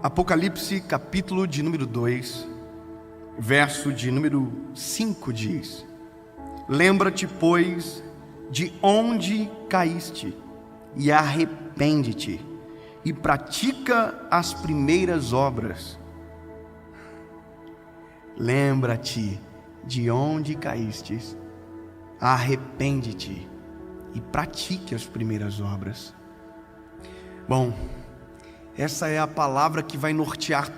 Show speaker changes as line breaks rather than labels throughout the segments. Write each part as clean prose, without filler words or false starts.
Apocalipse, capítulo de número 2, verso de número 5 diz: lembra-te, pois, de onde caíste, e arrepende-te, e pratica as primeiras obras. Lembra-te de onde caíste, arrepende-te, e pratique as primeiras obras. Bom, essa é a palavra que vai nortear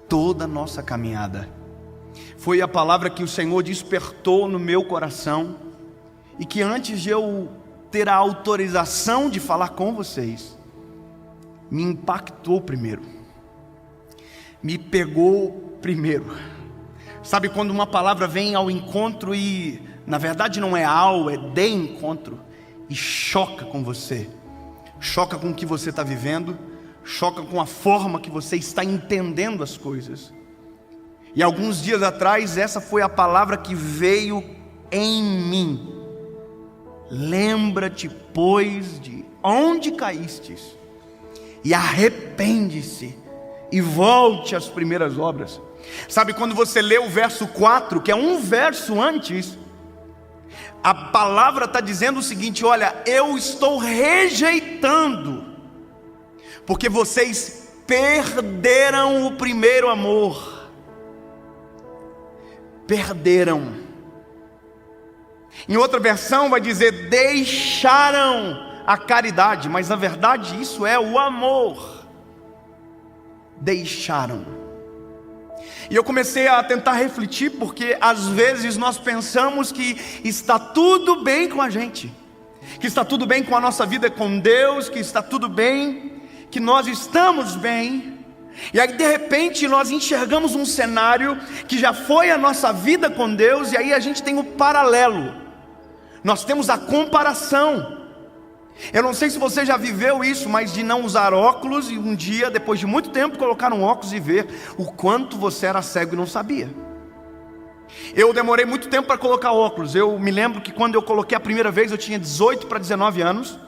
toda a nossa caminhada. Foi a palavra que o Senhor despertou no meu coração, e que antes de eu ter a autorização de falar com vocês, me impactou primeiro, me pegou primeiro. Sabe quando uma palavra vem ao encontro e na verdade não é ao, é de encontro, e choca com você, choca com o que você está vivendo, choca com a forma que você está entendendo as coisas. E alguns dias atrás essa foi a palavra que veio em mim. Lembra-te, pois, de onde caístes, e arrepende-se, e volte às primeiras obras. Sabe quando você lê o verso 4, que é um verso antes, a palavra está dizendo o seguinte: olha, eu estou rejeitando, porque vocês perderam o primeiro amor. Perderam. Em outra versão vai dizer: deixaram a caridade, mas na verdade isso é o amor. Deixaram. E eu comecei a tentar refletir, porque às vezes nós pensamos que está tudo bem com a gente, que está tudo bem com a nossa vida com Deus, que está tudo bem, que nós estamos bem. E aí de repente nós enxergamos um cenário que já foi a nossa vida com Deus, e aí a gente tem o paralelo, nós temos a comparação. Eu não sei se você já viveu isso, mas de não usar óculos e um dia, depois de muito tempo, colocar um óculos e ver o quanto você era cego e não sabia. Eu demorei muito tempo para colocar óculos. Eu me lembro que quando eu coloquei a primeira vez eu tinha 18 para 19 anos.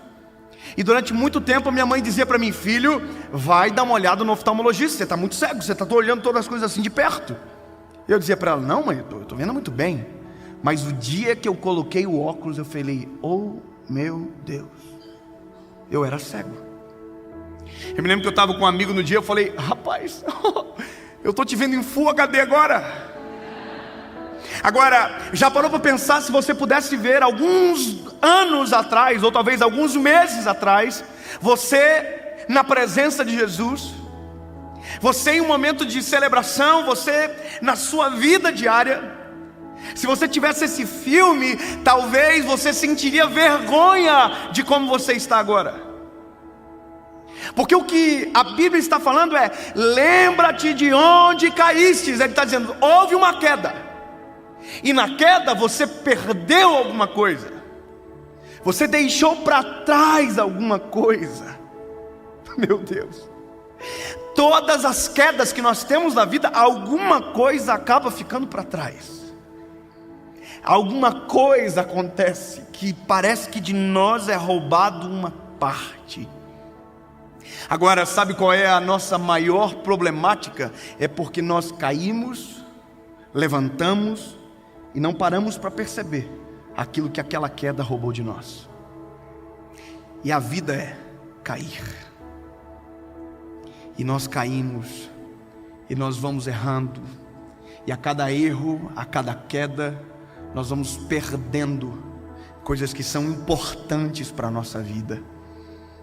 E durante muito tempo a minha mãe dizia para mim: filho, vai dar uma olhada no oftalmologista, você está muito cego, você está olhando todas as coisas assim de perto. Eu dizia para ela: não mãe, eu estou vendo muito bem. Mas o dia que eu coloquei o óculos eu falei: oh meu Deus, eu era cego. Eu me lembro que eu estava com um amigo no dia, eu falei: rapaz, eu estou te vendo em Full HD agora. Agora, já parou para pensar se você pudesse ver alguns anos atrás, ou talvez alguns meses atrás, você na presença de Jesus, você em um momento de celebração, você na sua vida diária, se você tivesse esse filme, talvez você sentiria vergonha de como você está agora. Porque o que a Bíblia está falando é: lembra-te de onde caístes. Ele está dizendo: houve uma queda, e na queda você perdeu alguma coisa, você deixou para trás alguma coisa. Meu Deus, todas as quedas que nós temos na vida, alguma coisa acaba ficando para trás. Alguma coisa acontece que parece que de nós é roubado uma parte. Agora, sabe qual é a nossa maior problemática? É porque nós caímos, levantamos e não paramos para perceber aquilo que aquela queda roubou de nós. E a vida é cair. E nós caímos, e nós vamos errando, e a cada erro, a cada queda, nós vamos perdendo coisas que são importantes para a nossa vida,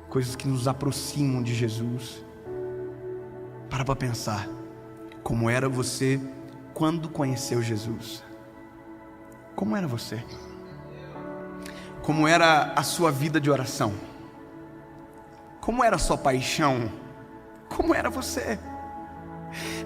coisas que nos aproximam de Jesus. Para pensar, como era você quando conheceu Jesus? Como era você? Como era a sua vida de oração? Como era a sua paixão? Como era você?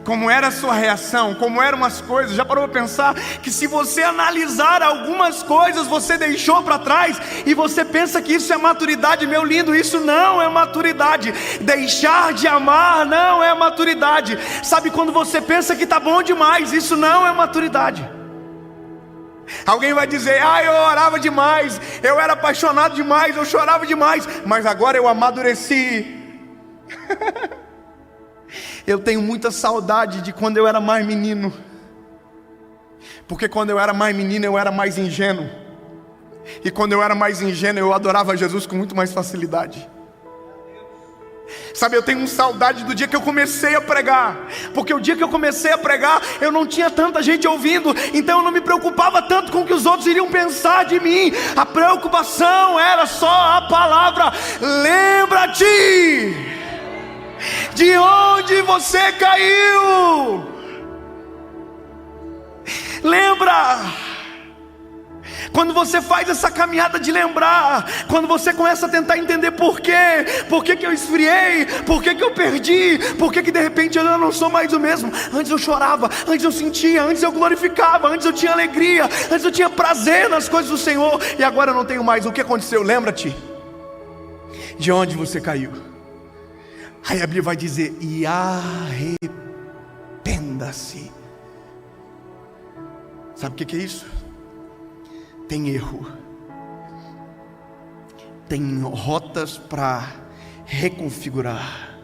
Como era a sua reação? Como eram as coisas? Já parou para pensar que se você analisar algumas coisas você deixou para trás e você pensa que isso é maturidade? Meu lindo, isso não é maturidade. Deixar de amar não é maturidade. Sabe quando você pensa que está bom demais? Isso não é maturidade. Alguém vai dizer: eu orava demais, eu era apaixonado demais, eu chorava demais, mas agora eu amadureci. Eu tenho muita saudade de quando eu era mais menino, porque quando eu era mais menino eu era mais ingênuo, e quando eu era mais ingênuo eu adorava Jesus com muito mais facilidade. Sabe, eu tenho saudade do dia que eu comecei a pregar, porque o dia que eu comecei a pregar eu não tinha tanta gente ouvindo, então eu não me preocupava tanto com o que os outros iriam pensar de mim. A preocupação era só a palavra. Lembra-te de onde você caiu. Lembra. Quando você faz essa caminhada de lembrar, quando você começa a tentar entender por que eu esfriei, por que eu perdi, por que de repente eu não sou mais o mesmo. Antes eu chorava, antes eu sentia, antes eu glorificava, antes eu tinha alegria, antes eu tinha prazer nas coisas do Senhor, e agora eu não tenho mais. O que aconteceu? Lembra-te de onde você caiu. Aí a Bíblia vai dizer: e arrependa-se. Sabe o que é isso? Tem erro, tem rotas para reconfigurar.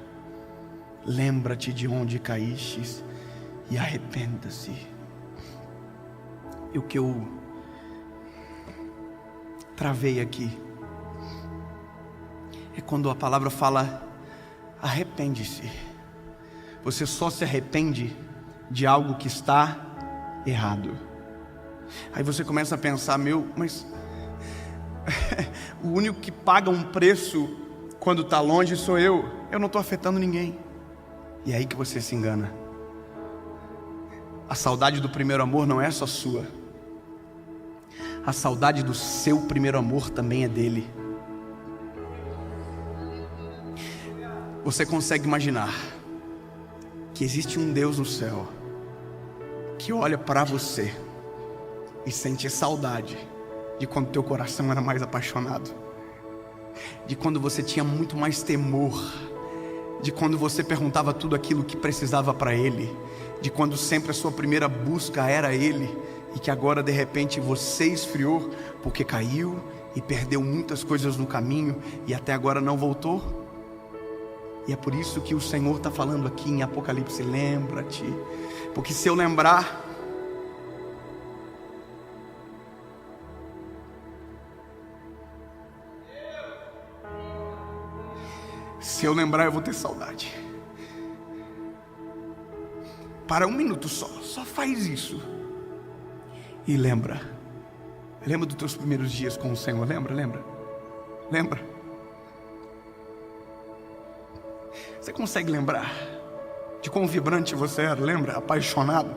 Lembra-te de onde caíste e arrependa-se. E o que eu travei aqui é quando a palavra fala arrepende-se. Você só se arrepende de algo que está errado. Aí você começa a pensar: mas o único que paga um preço quando está longe sou eu não estou afetando ninguém. E é aí que você se engana. A saudade do primeiro amor não é só sua, a saudade do seu primeiro amor também é dele. Você consegue imaginar que existe um Deus no céu que olha para você e sente saudade de quando teu coração era mais apaixonado, de quando você tinha muito mais temor, de quando você perguntava tudo aquilo que precisava para Ele, de quando sempre a sua primeira busca era Ele, e que agora de repente você esfriou porque caiu e perdeu muitas coisas no caminho e até agora não voltou. E é por isso que o Senhor está falando aqui em Apocalipse: lembra-te, porque se eu lembrar, eu vou ter saudade. Para um minuto só faz isso e lembra dos teus primeiros dias com o Senhor. Lembra. Você consegue lembrar de quão vibrante você era? Lembra? Apaixonado?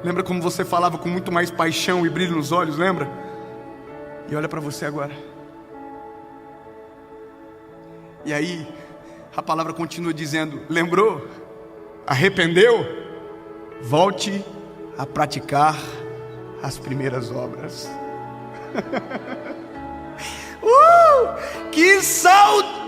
Lembra como você falava com muito mais paixão e brilho nos olhos? Lembra? E olha para você agora. E aí a palavra continua dizendo: lembrou? Arrependeu? Volte a praticar as primeiras obras. Que saudade!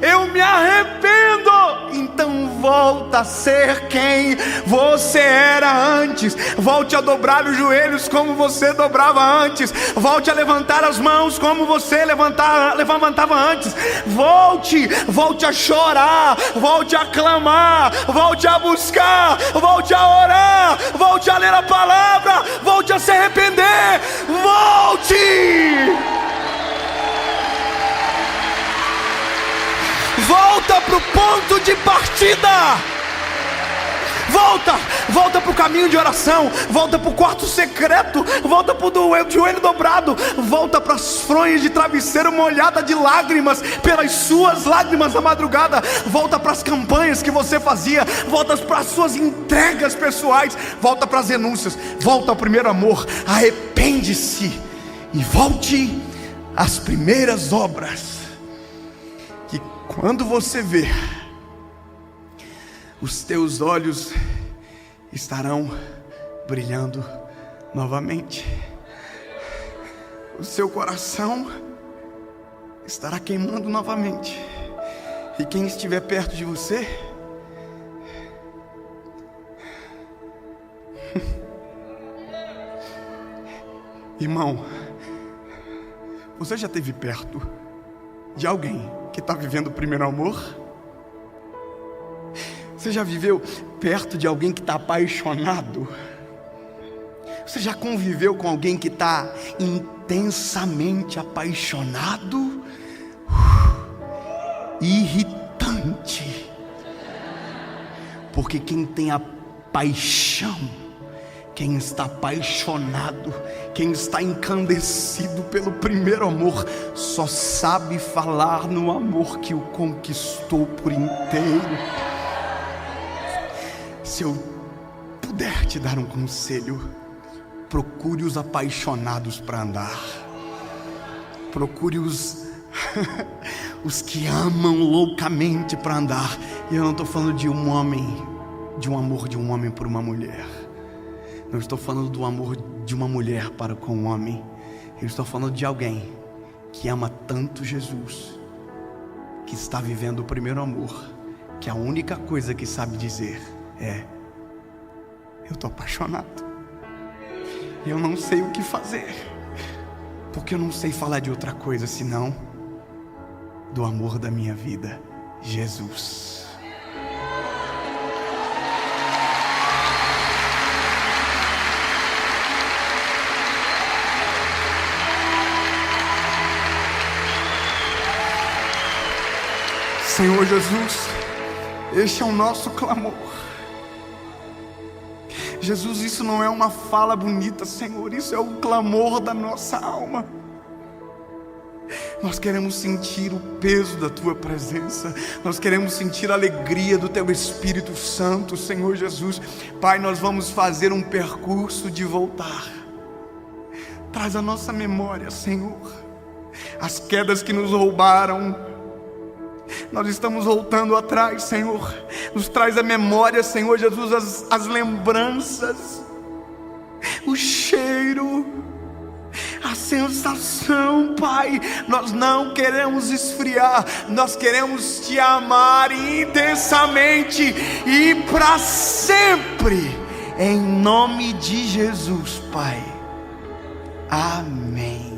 Eu me arrependo. Então volta a ser quem você era antes. Volte a dobrar os joelhos como você dobrava antes. Volte a levantar as mãos como você levantava antes. Volte a chorar. Volte a clamar. Volte a buscar. Volte a orar. Volte a ler a palavra. Volte a se arrepender. Volta para o ponto de partida. Volta para o caminho de oração. Volta para o quarto secreto. Volta para o joelho dobrado. Volta para as fronhas de travesseiro molhada de lágrimas, pelas suas lágrimas na madrugada. Volta para as campanhas que você fazia. Volta para as suas entregas pessoais. Volta para as renúncias. Volta ao primeiro amor. Arrepende-se e volte às primeiras obras. Quando você ver, os teus olhos estarão brilhando novamente, o seu coração estará queimando novamente, e quem estiver perto de você irmão, você já esteve perto de alguém que está vivendo o primeiro amor? Você já viveu perto de alguém que está apaixonado? Você já conviveu com alguém que está intensamente apaixonado? Irritante. Porque quem tem a paixão, quem está apaixonado, quem está encandecido pelo primeiro amor, só sabe falar no amor que o conquistou por inteiro. Se eu puder te dar um conselho, procure os apaixonados para andar. Procure os que amam loucamente para andar. E eu não estou falando de um homem, de um amor de um homem por uma mulher. Não estou falando do amor de uma mulher para com um homem. Eu estou falando de alguém que ama tanto Jesus, que está vivendo o primeiro amor, que a única coisa que sabe dizer é: eu estou apaixonado. Eu não sei o que fazer, porque eu não sei falar de outra coisa senão do amor da minha vida, Jesus. Senhor Jesus, este é o nosso clamor. Jesus, isso não é uma fala bonita, Senhor, isso é o clamor da nossa alma. Nós queremos sentir o peso da Tua presença, nós queremos sentir a alegria do Teu Espírito Santo, Senhor Jesus. Pai, nós vamos fazer um percurso de voltar. Traz a nossa memória, Senhor, as quedas que nos roubaram. Nós estamos voltando atrás, Senhor. Nos traz a memória, Senhor Jesus, as lembranças, o cheiro, a sensação, Pai. Nós não queremos esfriar, nós queremos Te amar intensamente e para sempre, em nome de Jesus, Pai. Amém.